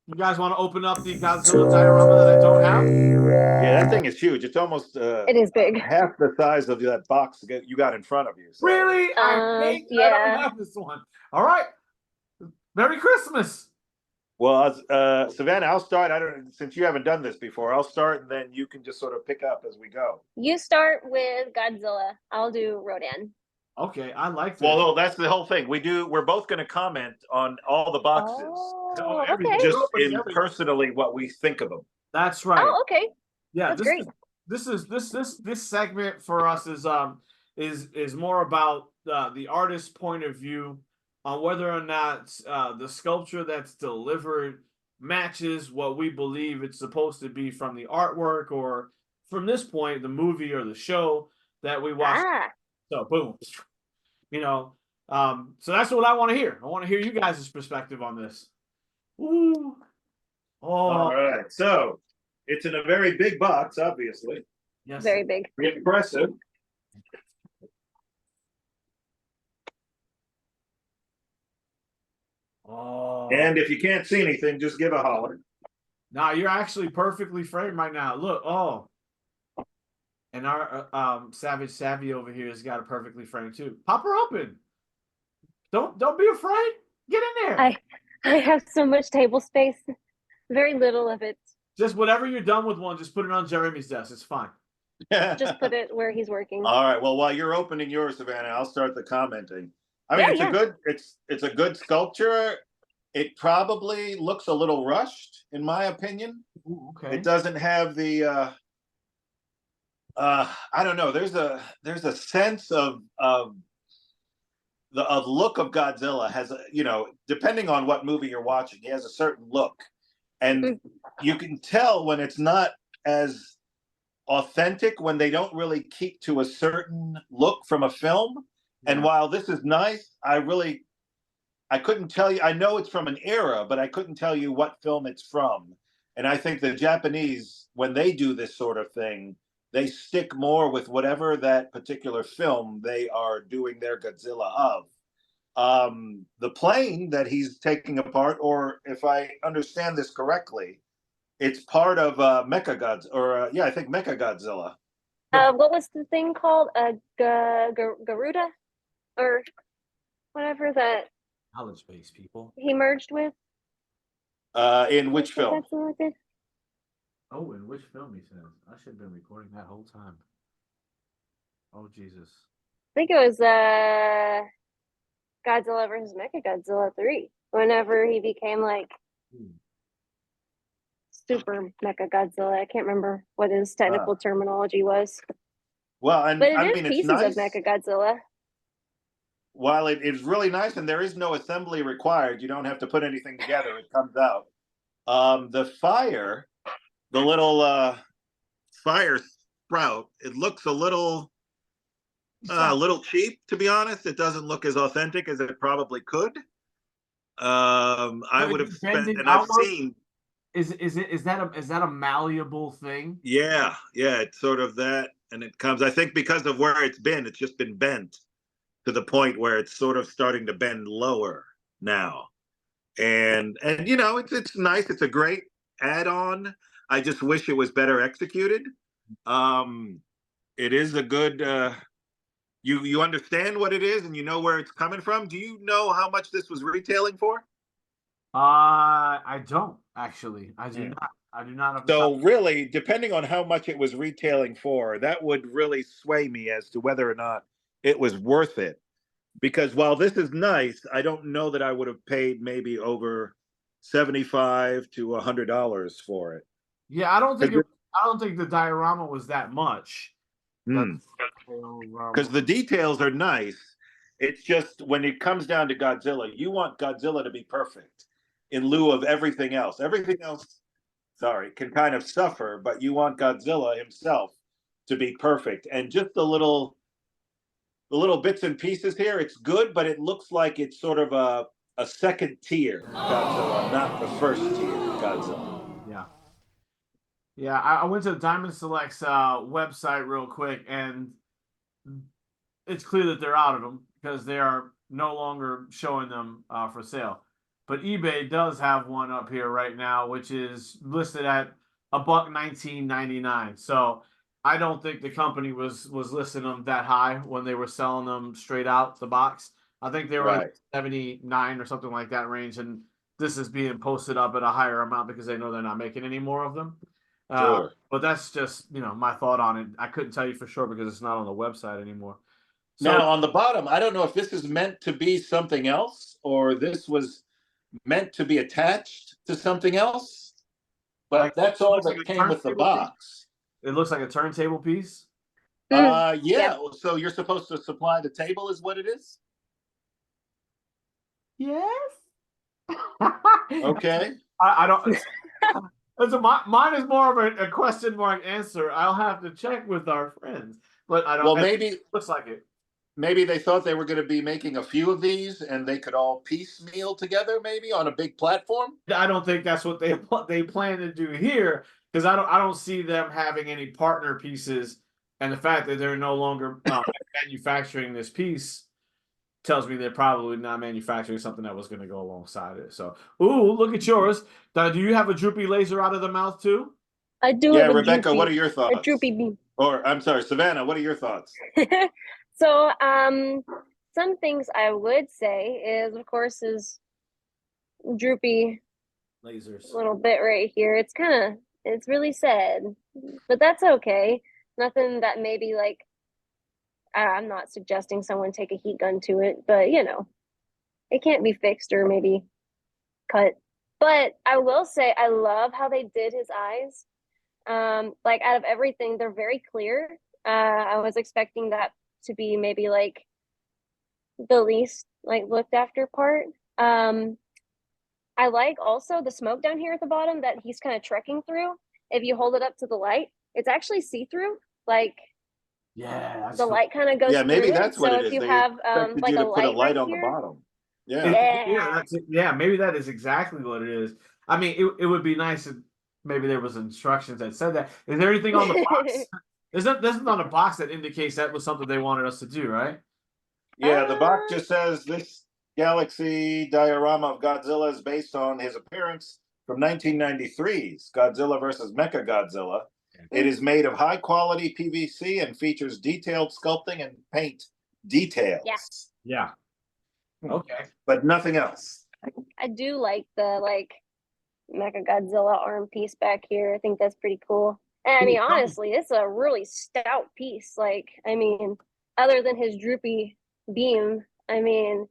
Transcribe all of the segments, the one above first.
You guys want to open up the Godzilla diorama that I don't have? Yeah, that thing is huge. It's almost It is big. half the size of that box you got in front of you. So Really? I hate that I don't Yeah. have this one. All right. Merry Christmas. well, Savannah, I'll start. I don't since you haven't done this before. I'll start, and then you can just sort of pick up as we go. You start with Godzilla. I'll do Rodan. Okay, I like this. Well, that's the whole thing. We're both going to comment on all the boxes, Oh, Everything. okay. just Everything. in personally what we think of them. That's right. Oh, okay. Yeah, That's great. this segment for us is more about the artist's point of view on whether or not the sculpture that's delivered matches what we believe it's supposed to be from the artwork or from this point the movie or the show that we watched. Ah, So boom, you know. So that's what I want to hear. I want to hear you guys' perspective on this. Ooh. Oh, All right, so it's in a very big box, obviously. yes. very big. Impressive. Oh. And if you can't see anything, just give a holler. Now you're actually perfectly framed right now. Look, oh, and our Savage Savvy over here has got a perfectly framed too. Pop her open. Don't be afraid. Get in there. I have so much table space. Very little of it. Just whatever you're done with one, just put it on Jeremy's desk. It's fine. Just put it where he's working. All right. Well, while you're opening yours, Savannah, I'll start the commenting. I mean, Yeah, it's a good sculpture. It probably looks a little rushed, in my opinion. Ooh, okay. It doesn't have the I don't know. There's a sense of the look of Godzilla has a, depending on what movie you're watching, he has a certain look, and you can tell when it's not as authentic, when they don't really keep to a certain look from a film. And Yeah. while this is nice, I couldn't tell you. I know it's from an era, but I couldn't tell you what film it's from. And I think the Japanese, when they do this sort of thing, they stick more with whatever that particular film they are doing their Godzilla of. The plane that he's taking apart, or if I understand this correctly, it's part of Mecha Godzilla, or yeah, I think Mecha Godzilla. What was the thing called? Garuda, or whatever that Knowledge base, people. he merged with. In which film? Oh, in which film he says? I should have been recording that whole time. Oh Jesus. I think it was Godzilla versus Mechagodzilla 3. Whenever he became like super Mechagodzilla. I can't remember what his technical terminology was. Well, and But it I is mean, it's pieces nice. of Mechagodzilla. While it is really nice, and there is no assembly required, you don't have to put anything together. It comes out. The fire, the little fire sprout, it looks a little cheap, to be honest. It doesn't look as authentic as it probably could. I would have spent, and I've seen. Is that a malleable thing? Yeah, it's sort of that, and it comes. I think because of where it's just been bent to the point where it's sort of starting to bend lower now. And it's nice. It's a great add-on. I just wish it was better executed. It is a good. You understand what it is, and you know where it's coming from. Do you know how much this was retailing for? I don't actually. I do not. I do not. So really, depending on how much it was retailing for, that would really sway me as to whether or not it was worth it. Because while this is nice, I don't know that I would have paid maybe over $75 to $100 for it. Yeah, I don't think the diorama was that much. Because the details are nice. It's just when it comes down to Godzilla, you want Godzilla to be perfect in lieu of everything else. Everything else, can kind of suffer, but you want Godzilla himself to be perfect. And just the little bits and pieces here, it's good, but it looks like it's sort of a second tier Godzilla, not the first tier Godzilla. Yeah. Yeah, I went to the Diamond Select's website real quick, and it's clear that they're out of them because they are no longer showing them for sale. but eBay does have one up here right now, which is listed at $119.99. So I don't think the company was listing them that high when they were selling them straight out the box. I think they were in Right. 79 or something like that range, and this is being posted up at a higher amount because they know they're not making any more of them. Sure. But that's just my thought on it. I couldn't tell you for sure because it's not on the website anymore. So Now on the bottom, I don't know if this is meant to be something else or this was meant to be attached to something else, but like, that's it all looks like that a came with the turntable piece. box. It looks like a turntable piece. Yeah. Yeah. So you're supposed to supply the table, is what it is? Yes. Okay. I don't. So mine is more of a question mark answer. I'll have to check with our friends, but I don't. Well, It looks like it. maybe they thought they were going to be making a few of these and they could all piecemeal together, maybe on a big platform. I don't think that's what they plan to do here because I don't see them having any partner pieces, and the fact that they're no longer manufacturing this piece tells me they're probably not manufacturing something that was going to go alongside it. So, ooh, look at yours. Do you have a droopy laser out of the mouth too? I do Yeah, have a Rebecca, what are droopy, your a thoughts? droopy beam. Or I'm sorry, Savannah, what are your thoughts? So, some things I would say is, of course, is droopy Lasers. little bit right here. It's really sad, but that's okay. Nothing that maybe like, I'm not suggesting someone take a heat gun to it, but it can't be fixed or maybe cut. But I will say, I love how they did his eyes. Like out of everything, they're very clear. I was expecting that to be maybe like the least like looked after part. I like also the smoke down here at the bottom that he's kind of trekking through. If you hold it up to the light, it's actually see-through. Like Yeah, that's the cool. light kind of goes Yeah, through maybe it. that's what So it if is. you They have expected like you a to put a light right light on the here, bottom. Yeah. Yeah, that's it. Yeah, maybe that is exactly what it is. I mean, it would be nice if maybe there was instructions that said that. Is there anything on the box? There's nothing on the box that indicates that was something they wanted us to do, right? Yeah, the box just says this galaxy diorama of Godzilla is based on his appearance from 1993's Godzilla versus Mechagodzilla. It is made of high quality PVC and features detailed sculpting and paint details. Yeah. Okay. But nothing else. I do like the Mecha Godzilla arm piece back here. I think that's pretty cool. And I mean, honestly, it's a really stout piece. Like, I mean, other than his droopy beam, I mean,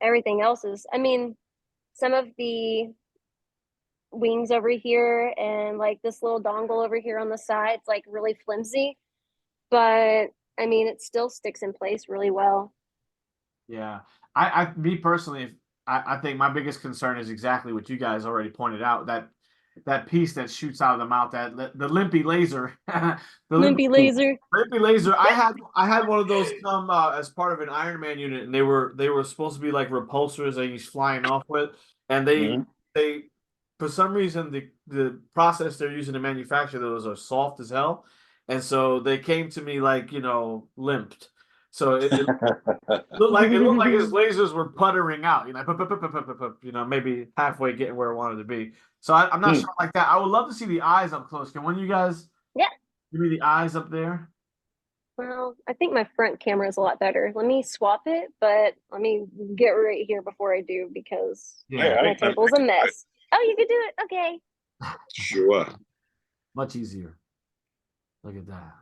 everything else is. I mean, some of the wings over here and like this little dongle over here on the side, it's like really flimsy, but I mean, it still sticks in place really well. Yeah. Me personally, I think my biggest concern is exactly what you guys already pointed out, that piece that shoots out of the mouth, the limpy laser, the Limpy laser. limpy laser. I had one of those come as part of an Iron Man unit, and they were supposed to be like repulsors that he's flying off with, and they for some reason the process they're using to manufacture those are soft as hell, and so they came to me like limped. So it looked like his lasers were puttering out, maybe halfway getting where it wanted to be. So I'm not sure like that. I would love to see the eyes up close. Can one of you guys Yeah. give me the eyes up there? Well, I think my front camera is a lot better. Let me swap it, but let me get right here before I do because Yeah, my table's a mess. Oh, you can do it. Okay. Sure. much easier. Look at that.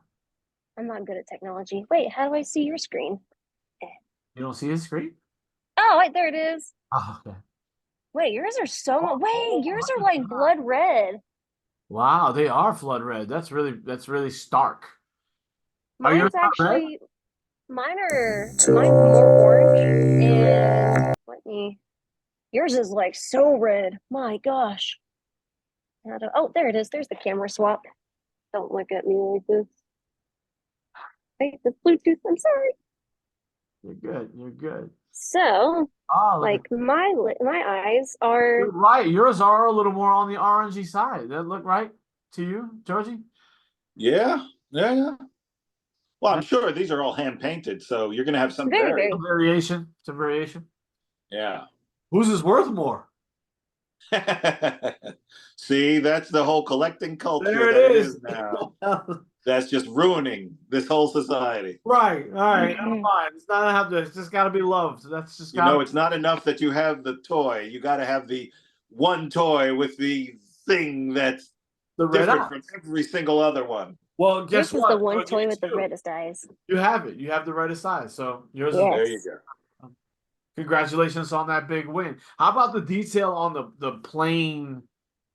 I'm not good at technology. Wait, how do I see your screen? You don't see his screen? Oh, wait, there it is. Oh, okay. Wait, yours are so wait, yours are like blood red. Wow, they are flood red. That's really stark. Are yours Mine's not red? actually mine's more orange and let me yours is like so red. My gosh. Oh, there it is. There's the camera swap. Don't look at me like this. Wait, the Bluetooth. I'm sorry. You're good. You're good. So, Oh, like my eyes are you're right. Yours are a little more on the orangey side. That look right to you, Georgie? Yeah. Yeah. Well, I'm sure these are all hand painted, so you're going to have some very, very. Some variation. Some variation. Yeah. Whose is worth more? See, that's the whole collecting culture There that it it is. is now. That's just ruining this whole society. Right. All right. Never mind. It's not have to. It's just got to be loved. That's just You got to. know, it's not enough that you have the toy. You got to have the one toy with the thing that's The red different eyes. from every single other one. Well, guess Yours is what? the one But toy you with the too. reddest eyes. You have it. You have the reddest eyes. So yours is. There you Yes. go. Congratulations on that big win. How about the detail on the plane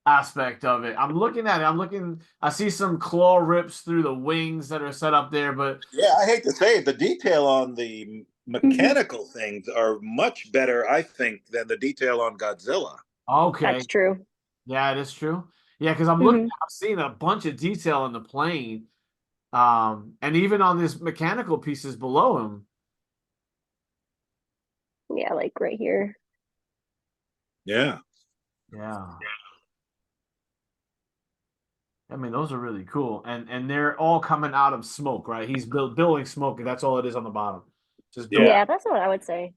aspect of it? I'm looking at it. I see some claw rips through the wings that are set up there, but Yeah, I hate to say it, the detail on the mechanical things are much better, I think, than the detail on Godzilla. okay. That's true. Yeah, it is true. Yeah, because I'm seeing a bunch of detail in the plane. And even on these mechanical pieces below him. Yeah, like right here. Yeah. Yeah. I mean, those are really cool. And they're all coming out of smoke, right? He's building smoke, and that's all it is on the bottom. Just build. Yeah, that's what I would say.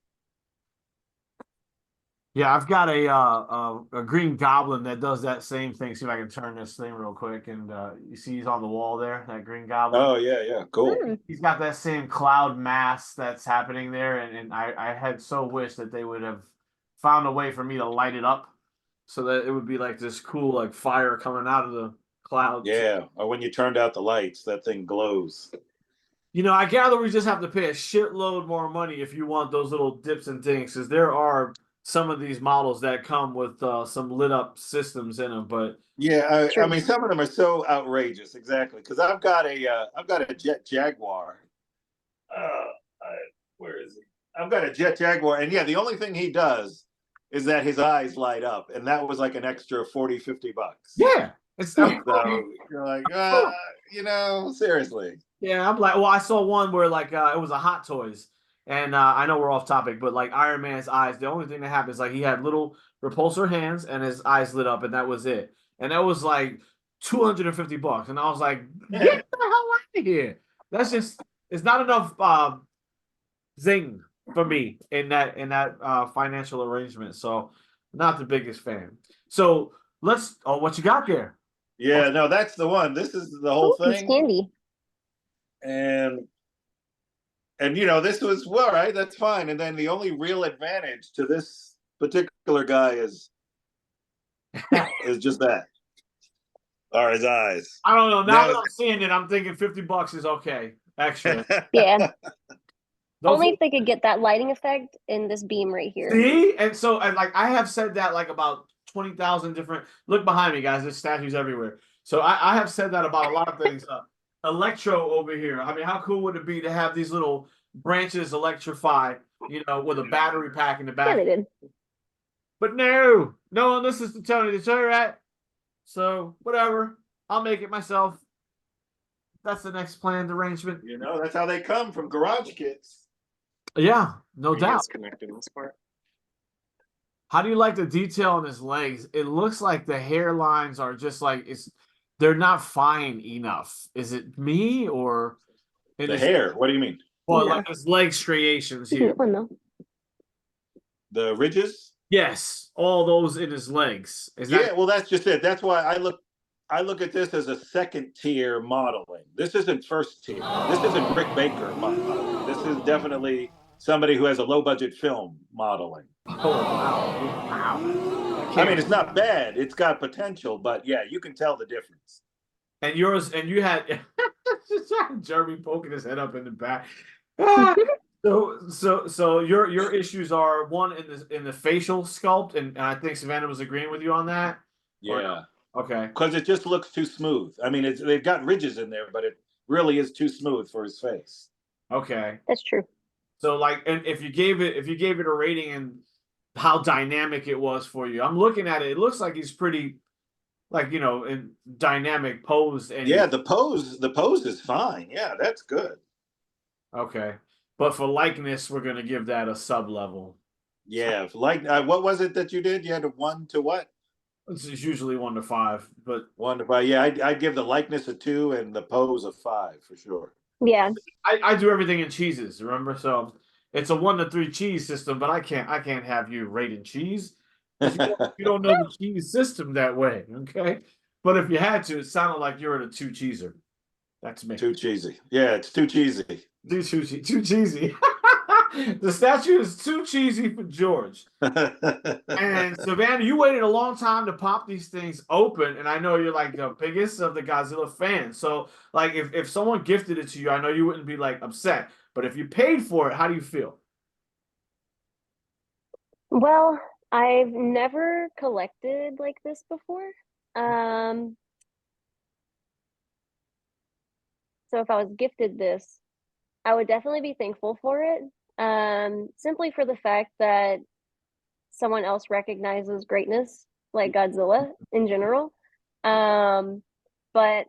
Yeah, I've got a Green Goblin that does that same thing. See if I can turn this thing real quick. And you see he's on the wall there, that Green Goblin. Oh, yeah, yeah. Cool. He's got that same cloud mass that's happening there, and I had so wished that they would have found a way for me to light it up so that it would be like this cool like fire coming out of the clouds. Yeah. Or when you turned out the lights, that thing glows. You know, I gather we just have to pay a shitload more money if you want those little dips and things, because there are some of these models that come with some lit up systems in them. But Yeah, I mean, some of them are so outrageous. Exactly, because I've got a Jet Jaguar. Where is he? I've got a Jet Jaguar, and yeah, the only thing he does is that his eyes light up, and that was like an extra $40-$50. yeah, it's so you're like, seriously. yeah. I'm like, well, I saw one where like it was a Hot Toys, and I know we're off topic, but like Iron Man's eyes, the only thing that happened is like he had little repulsor hands, and his eyes lit up, and that was it. And that was like $250, and I was like, get the hell out of here. That's just it's not enough zing for me in that financial arrangement. So not the biggest fan. So let's what you got there? Yeah, no, that's the one. This is the whole thing. Candy. And this was well, right, that's fine. And then the only real advantage to this particular guy is just that. Are his eyes. I don't know. Now that I'm seeing it, I'm thinking $50 is okay. Extra. Yeah. Only if they could get that lighting effect in this beam right here. See? And so like I have said that like about 20,000 different look behind me, guys. There's statues everywhere. So I have said that about a lot of things. Electro over here. I mean, how cool would it be to have these little branches electrify, with a battery pack in the back? Yeah, they did. But no one listens to Tony the Toy Rat. So whatever. I'll make it myself. That's the next planned arrangement. That's how they come from garage kits. Yeah, no doubt. Connecting this part. How do you like the detail on his legs? It looks like the hairlines are just like they're not fine enough. Is it me or the hair? What do you mean? Well, like his leg striations here. The ridges? Yes, all those in his legs. Well, that's just it. That's why I look at this as a second tier modeling. This isn't first tier. This isn't Rick Baker modeling. This is definitely somebody who has a low budget film modeling. Oh wow! I mean, it's not bad. It's got potential, but yeah, you can tell the difference. And yours, and you had Jeremy poking his head up in the back. So your issues are one in the facial sculpt, and I think Savannah was agreeing with you on that. Yeah. Okay. Because it just looks too smooth. I mean, they've got ridges in there, but it really is too smooth for his face. Okay. That's true. So like, and if you gave it a rating and how dynamic it was for you, I'm looking at it. It looks like he's pretty, like in dynamic posed. And yeah, the pose is fine. Yeah, that's good. Okay, but for likeness, we're gonna give that a sub level. Yeah, what was it that you did? You had a 1 to what? It's usually 1 to 5, but 1 to 5. Yeah, I'd give the likeness a 2 and the pose a 5 for sure. Yeah, I do everything in cheeses. Remember, so it's a 1 to 3 cheese system, but I can't have you rating cheese because you don't know the cheese system that way. Okay, but if you had to, it sounded like you're at a 2 cheeser. That's me. Too cheesy. Yeah, it's too cheesy. Too cheesy. Too cheesy. The statue is too cheesy for George. And Savannah, you waited a long time to pop these things open, and I know you're like the biggest of the Godzilla fans. So, like, if someone gifted it to you, I know you wouldn't be like upset. But if you paid for it, how do you feel? Well, I've never collected like this before. Um, so if I was gifted this, I would definitely be thankful for it. Simply for the fact that someone else recognizes greatness, like Godzilla in general. Um, but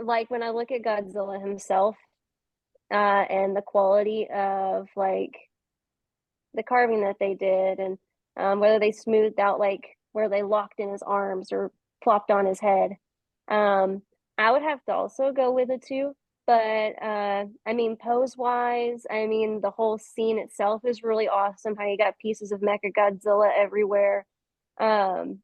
like when I look at Godzilla himself, and the quality of like the carving that they did, and whether they smoothed out like where they locked in his arms or plopped on his head, I would have to also go with it too. But I mean, pose wise, I mean, the whole scene itself is really awesome. How you got pieces of Mecha Godzilla everywhere. Um,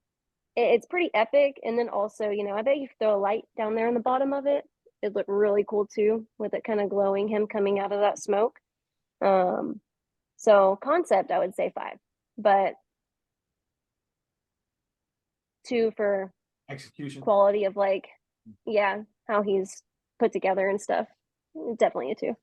it's pretty epic. And then also, you know, I bet you throw a light down there in the bottom of it, it'd look really cool too, with it kind of glowing, him coming out of that smoke. Um, so concept, I would say 5, but 2 for Execution. quality of like, yeah, how he's put together and stuff. Definitely a 2.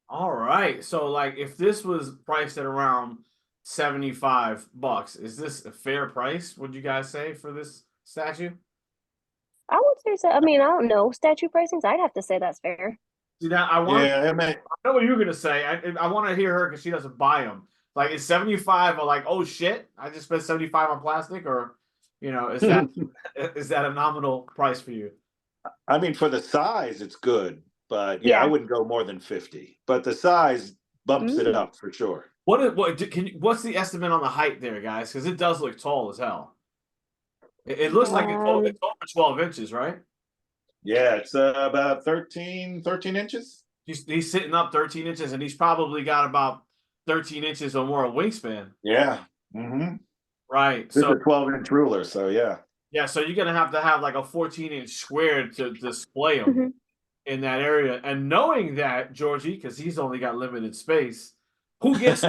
All right. So, like, if this was priced at around $75, is this a fair price? Would you guys say for this statue? I would say so. I mean, I don't know statue pricings. I'd have to say that's fair. See, now Yeah, I know what you're gonna say. I want to hear her because she doesn't buy them. Like, is 75 or like, oh shit, I just spent 75 on plastic, or is that is that a nominal price for you? I mean, for the size, it's good, but yeah, I Yeah. wouldn't go more than 50. But the size bumps it Mm. up for sure. What's the estimate on the height there, guys? Because it does look tall as hell. It looks like Um, it's over 12 inches, right? Yeah, it's about 13 inches. He's sitting up 13 inches, and he's probably got about 13 inches or more of wingspan. Yeah. Mm-hmm. Right. This is So a 12-inch ruler, so yeah. yeah, so you're gonna have to have like a 14-inch square to display them mhm. in that area. And knowing that, Georgie, because he's only got limited space, who gets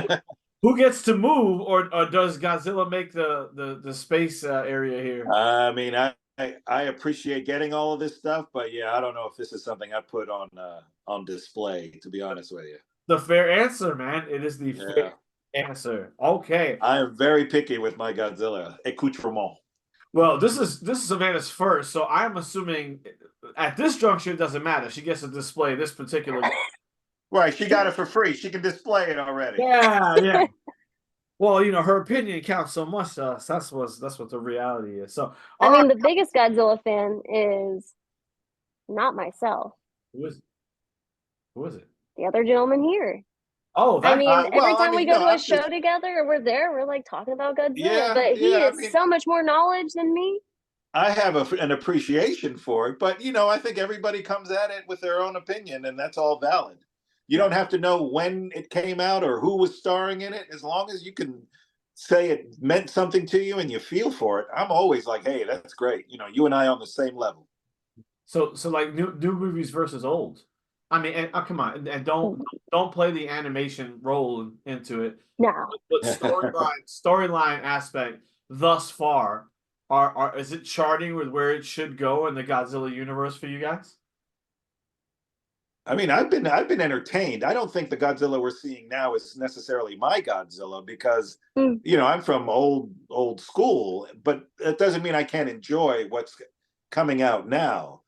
who gets to move, or does Godzilla make the space area here? I mean, I appreciate getting all of this stuff, but yeah, I don't know if this is something I put on display, to be honest with you. The fair answer, man. It is the fair Yeah. answer. Okay. I am very picky with my Godzilla accoutrement. Well, this is Savannah's first, so I'm assuming at this juncture it doesn't matter. She gets to display this particular. Right, she got it for free. She can display it already. Yeah, yeah. Well, her opinion counts so much to us. That's what the reality is. So, I all right, mean, the biggest Godzilla fan is not myself, who is it? Who is it? the other gentleman here. Oh, I that mean, every Well, I time we mean, go no, to a I'm show just together or we're there, we're like talking about Godzilla, yeah, but he yeah. I is mean, so much more knowledge than me. I have an appreciation for it, but I think everybody comes at it with their own opinion, and that's all valid. You yeah. don't have to know when it came out or who was starring in it, as long as you can say it meant something to you and you feel for it. I'm always like, hey, that's great. You and I on the same level. So like new movies versus old. I mean, come on, and don't play the animation role into it. No. But storyline aspect thus far, is it charting with where it should go in the Godzilla universe for you guys? I mean, I've been entertained. I don't think the Godzilla we're seeing now is necessarily my Godzilla because Mm. I'm from old school, but it doesn't mean I can't enjoy what's coming out now.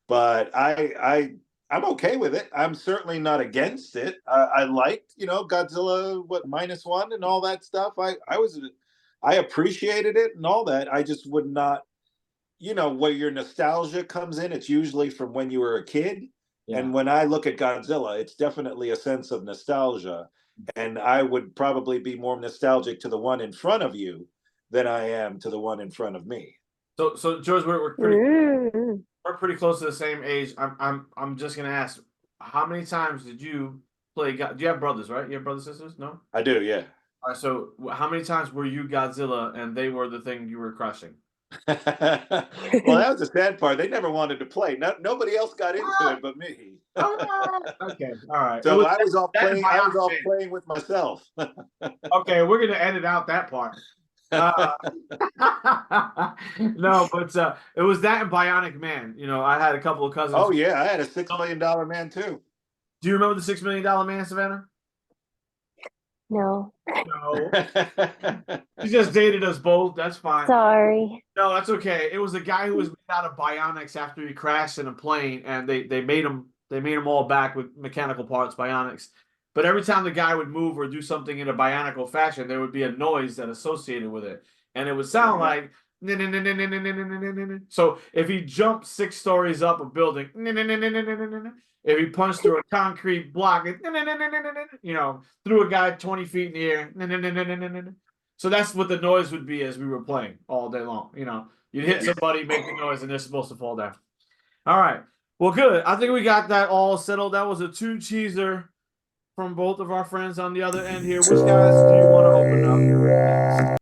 But I'm okay with it. I'm certainly not against it. I liked Godzilla -1 and all that stuff. I appreciated it and all that. I just would not where your nostalgia comes in. It's usually from when you were a kid. Yeah. And when I look at Godzilla, it's definitely a sense of nostalgia. And I would probably be more nostalgic to the one in front of you than I am to the one in front of me. So George, we're pretty close to the same age. I'm just gonna ask, how many times did you play? Do you have brothers, right? You have brothers, sisters? No. I do, yeah. All right. So how many times were you Godzilla and they were the thing you were crushing? Well, that was the sad part. They never wanted to play. Nobody else got into it but me. Okay. All right. It So was I was off that playing. I was Bionic off Man. playing with myself. Okay, we're gonna edit out that part. Uh, no, but it was that and Bionic Man. You know, I had a couple of cousins. Oh yeah, I had a $6 million man too. Do you remember the $6 million man, Savannah? No, No. She just dated us both. That's fine. sorry. No, that's okay. It was a guy who was made out of bionics after he crashed in a plane, and they made him all back with mechanical parts, bionics. But every time the guy would move or do something in a bionical fashion, there would be a noise that associated with it, and it would sound like. So if he jumped 6 stories up a building, if he punched through a concrete block, you know, threw a guy 20 feet in the air. So that's what the noise would be as we were playing all day long. You know, you'd hit somebody, make the noise, and they're supposed to fall down. All right. Well, good. I think we got that all settled. That was a 2-cheeser from both of our friends on the other end here. Which guys do you want to open up?